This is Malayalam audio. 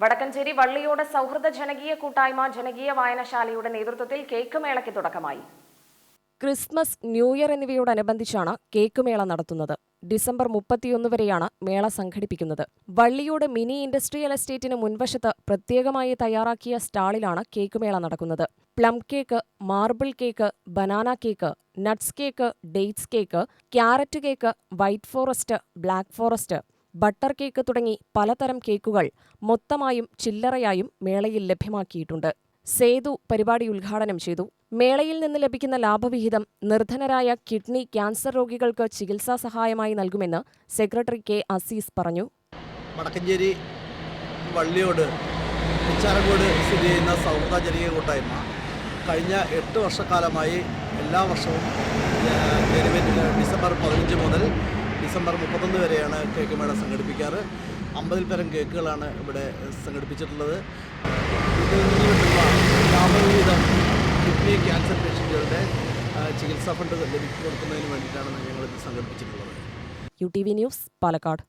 വടക്കഞ്ചേരി വള്ളിയോട് സൗഹൃദ ജനകീയ കൂട്ടായ്മ ജനകീയ വായനശാലയുടെ നേതൃത്വത്തിൽ കേക്ക് മേളയ്ക്ക് തുടക്കമായി. ക്രിസ്മസ്, ന്യൂ ഇയർ എന്നിവയോടനുബന്ധിച്ചാണ് കേക്ക് മേള നടത്തുന്നത്. ഡിസംബർ 31 വരെയാണ് മേള സംഘടിപ്പിക്കുന്നത്. വള്ളിയോട് മിനി ഇൻഡസ്ട്രിയൽ എസ്റ്റേറ്റിന് മുൻവശത്ത് പ്രത്യേകമായി തയ്യാറാക്കിയ സ്റ്റാളിലാണ് കേക്ക് മേള നടക്കുന്നത്. Plum cake, marble cake, banana cake, nuts cake, dates cake, carrot cake, white forest, black forest, butter cake തുടങ്ങി പലതരം കേക്കുകൾ മൊത്തമായും ചില്ലറയായും മേളയിൽ ലഭ്യമാക്കിയിട്ടുണ്ട്. സേതു പരിപാടി ഉദ്ഘാടനം ചെയ്തു. മേളയിൽ നിന്ന് ലഭിക്കുന്ന ലാഭവിഹിതം നിർധനരായ കിഡ്നി, ക്യാൻസർ രോഗികൾക്ക് ചികിത്സാ സഹായമായി നൽകുമെന്ന് സെക്രട്ടറി കെ അസീസ് പറഞ്ഞു. വടക്കഞ്ചേരി വള്ളിയോട് ഉച്ചാരങ്കോട് സ്ഥിതി ചെയ്യുന്ന സൗഹൃദ ജനകീയ കൂട്ടായ്മ കഴിഞ്ഞ 8 വർഷക്കാലമായി എല്ലാ വർഷവും ഡിസംബർ 15 മുതൽ ഡിസംബർ 31 വരെയാണ് കേക്ക് മേള സംഘടിപ്പിക്കാറ്. 50-ൽ പരം കേക്കുകളാണ് ഇവിടെ സംഘടിപ്പിച്ചിട്ടുള്ളത്. ഇതിൽ നിന്ന് കിട്ടുന്ന ലാഭവിഹിതം കിഡ്നി, ക്യാൻസർ പേഷ്യൻറ്റുകളുടെ ചികിത്സാ ഫണ്ട് ലഭിക്കുന്നതിന് വേണ്ടിയിട്ടാണ് ഞങ്ങളിത് സംഘടിപ്പിച്ചിട്ടുള്ളത്. UTV news, Palakkad.